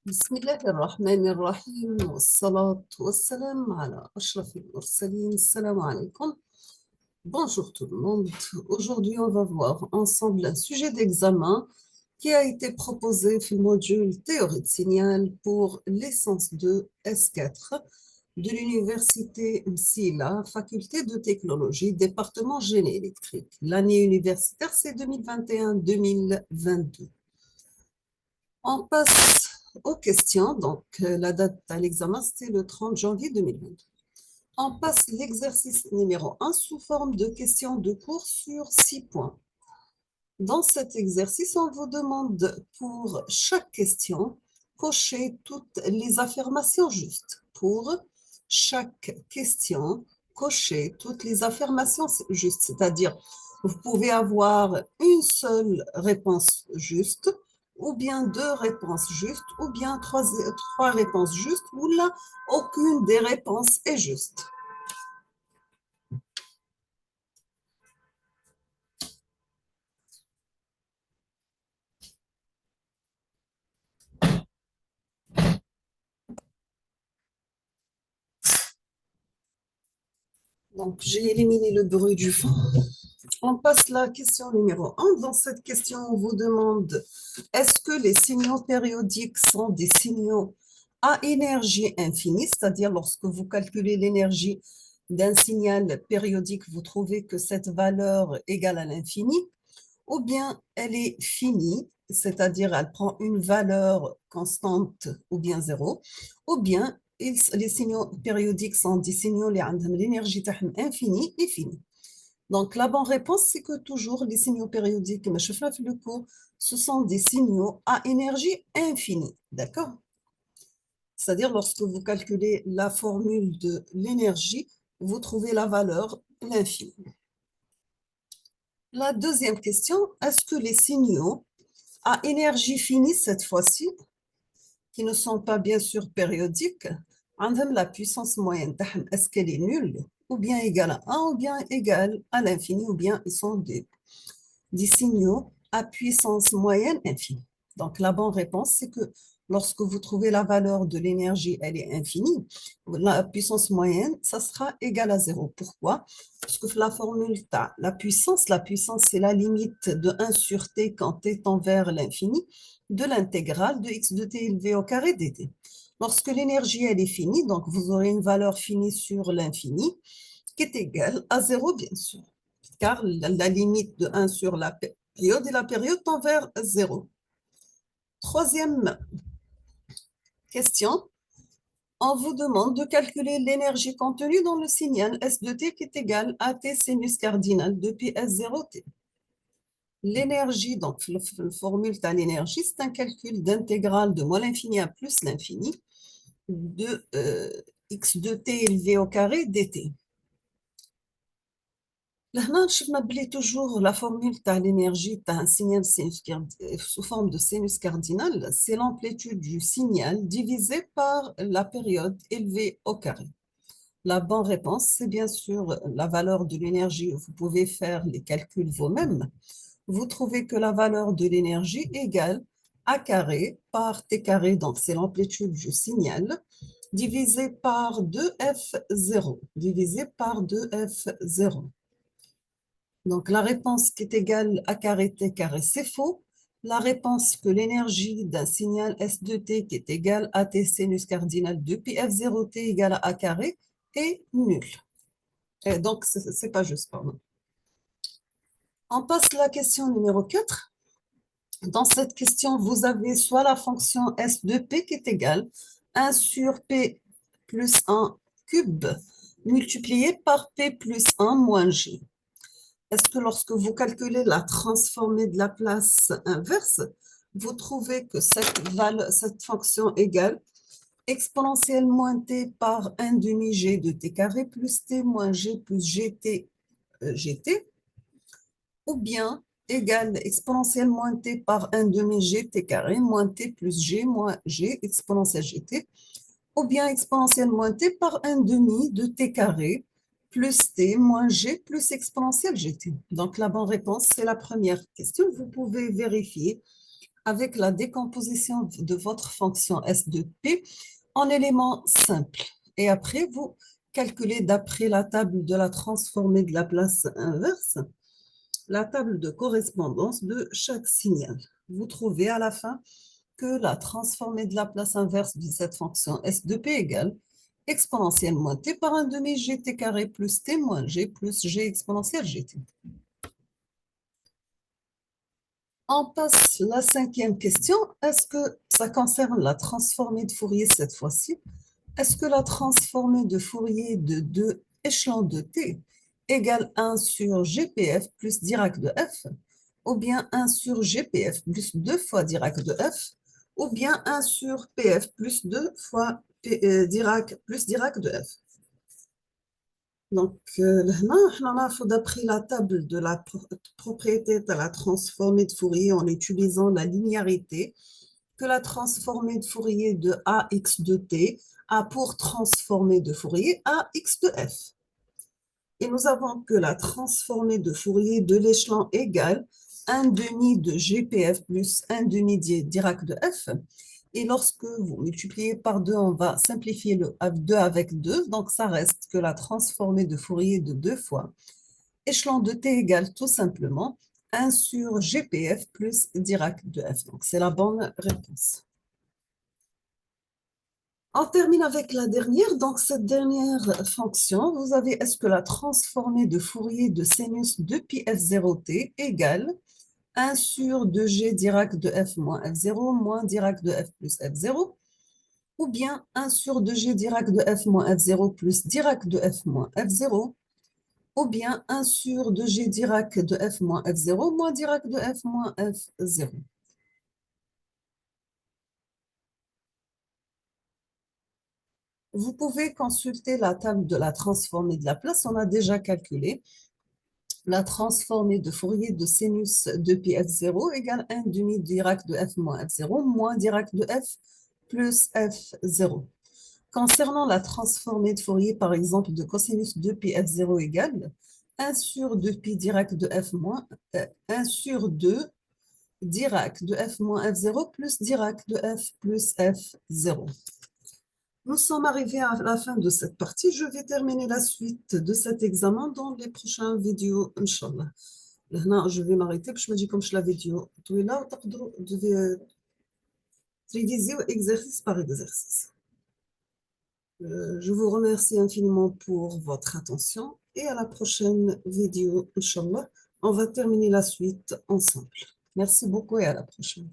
بسم الله الرحمن الرحيم والصلاة والسلام على أشرف المرسلين. السلام عليكم. Bonjour tout le monde. Aujourd'hui, on va voir ensemble un sujet d'examen qui a été proposé dans le module théorie de signal pour licence 2 S4 de l'université MSILA, faculté de technologie, département génie électrique. L'année universitaire, c'est 2021-2022. On passe aux questions. Donc, la date à l'examen, c'était le 30 janvier 2022. On passe l'exercice numéro 1 sous forme de questions de cours sur 6 points. Dans cet exercice, on vous demande pour chaque question, cocher toutes les affirmations justes. Pour chaque question, cocher toutes les affirmations justes, c'est-à-dire vous pouvez avoir une seule réponse juste, ou bien deux réponses justes, ou bien trois réponses justes, ou là, aucune des réponses est juste. Donc, j'ai éliminé le bruit du fond. On passe à la question numéro 1. Dans cette question, on vous demande est-ce que les signaux périodiques sont des signaux à énergie infinie, c'est-à-dire lorsque vous calculez l'énergie d'un signal périodique, vous trouvez que cette valeur égale à l'infini, ou bien elle est finie, c'est-à-dire elle prend une valeur constante ou bien zéro, ou bien les signaux périodiques sont des signaux qui ont l'énergie infinie et finie. Donc, la bonne réponse, c'est que toujours les signaux périodiques, comme je fais le cours, ce sont des signaux à énergie infinie. D'accord? C'est-à-dire, lorsque vous calculez la formule de l'énergie, vous trouvez la valeur l'infini. La deuxième question, est-ce que les signaux à énergie finie, cette fois-ci, qui ne sont pas bien sûr périodiques, ont la puissance moyenne, est-ce qu'elle est nulle, ou bien égale à 1, ou bien égale à l'infini, ou bien ils sont des signaux à puissance moyenne infinie. Donc, la bonne réponse, c'est que lorsque vous trouvez la valeur de l'énergie, elle est infinie, la puissance moyenne, ça sera égal à 0. Pourquoi? Parce que la formule ta, la puissance, c'est la limite de 1 sur t quand t tend vers l'infini, de l'intégrale de x de t élevé au carré dt. Lorsque l'énergie, elle est finie, donc vous aurez une valeur finie sur l'infini, qui est égale à 0, bien sûr, car la limite de 1 sur la période et la période tend vers 0. Troisième question, on vous demande de calculer l'énergie contenue dans le signal S de t qui est égal à t sinus cardinal de pi S0t. L'énergie, donc la formule de l'énergie, c'est un calcul d'intégrale de moins l'infini à plus l'infini de x de t élevé au carré dt. Là, on a toujours la formule de l'énergie un signal sous forme de sinus cardinal, c'est l'amplitude du signal divisé par la période élevée au carré. La bonne réponse, c'est bien sûr la valeur de l'énergie. Vous pouvez faire les calculs vous-même. Vous trouvez que la valeur de l'énergie égale A carré par T carré, donc c'est l'amplitude du signal, divisé par 2F0, divisé par 2F0. Donc, la réponse qui est égale à carré t carré, c'est faux. La réponse que l'énergie d'un signal S de t qui est égal à t sinus cardinal de pi f0t égale à a carré est nulle. Et donc, ce n'est pas juste, pardon. On passe à la question numéro 4. Dans cette question, vous avez soit la fonction S de p qui est égale 1 sur p plus 1 cube multiplié par p plus 1 moins g. Est-ce que lorsque vous calculez la transformée de la place inverse, vous trouvez que cette fonction égale exponentielle moins t par 1 demi g de t carré plus t moins g plus gt, gt, ou bien égale exponentielle moins t par 1 demi g t carré moins t plus g moins g exponentielle gt, ou bien exponentielle moins t par 1 demi de t carré plus t moins g plus exponentielle gt. Donc, la bonne réponse, c'est la première question. Vous pouvez vérifier avec la décomposition de votre fonction S de P en éléments simples. Et après, vous calculez d'après la table de la transformée de la place inverse, la table de correspondance de chaque signal. Vous trouvez à la fin que la transformée de la place inverse de cette fonction S de P égale exponentielle moins t par 1 demi gt carré plus t moins g plus g exponentielle gt. On passe la cinquième question. Est-ce que ça concerne la transformée de Fourier cette fois-ci? Est-ce que la transformée de Fourier de 2 échelons de t égale 1 sur GPF plus Dirac de f, ou bien 1 sur GPF plus 2 fois Dirac de f, ou bien 1 sur PF plus 2 fois Dirac plus Dirac de f? Donc, d'après la table de la propriété de la transformée de Fourier en utilisant la linéarité, que la transformée de Fourier de AX de t a pour transformée de Fourier AX de f. Et nous avons que la transformée de Fourier de l'échelon égale 1 demi de GPF plus 1 demi Dirac de f. Et lorsque vous multipliez par 2, on va simplifier le 2 avec 2. Donc, ça reste que la transformée de Fourier de 2 fois échelon de t égale tout simplement 1 sur GPF plus Dirac de f. Donc, c'est la bonne réponse. On termine avec la dernière. Donc, cette dernière fonction, vous avez est-ce que la transformée de Fourier de sinus de pi f0t égale 1 sur 2g Dirac de f moins f0 moins Dirac de f plus f0, ou bien 1 sur 2g Dirac de f moins f0 plus Dirac de f moins f0, ou bien 1 sur 2g Dirac de f moins f0 moins Dirac de f moins f0. Vous pouvez consulter la table de la transformée de la place. On a déjà calculé la transformée de Fourier de sinus de pi f0 égale 1 demi Dirac de f moins f0 moins Dirac de f plus f0. Concernant la transformée de Fourier, par exemple, de cosinus de pi f0 égale 1 sur 2 pi Dirac de f moins 1 sur 2 Dirac de f moins f0 plus Dirac de f plus f0. Nous sommes arrivés à la fin de cette partie. Je vais terminer la suite de cet examen dans les prochaines vidéos, Inch'Allah. Là, je vais m'arrêter parce que je me dis comme je la vidéo. Là, vous devez réviser exercice par exercice. Je vous remercie infiniment pour votre attention et à la prochaine vidéo, Inch'Allah. On va terminer la suite ensemble. Merci beaucoup et à la prochaine.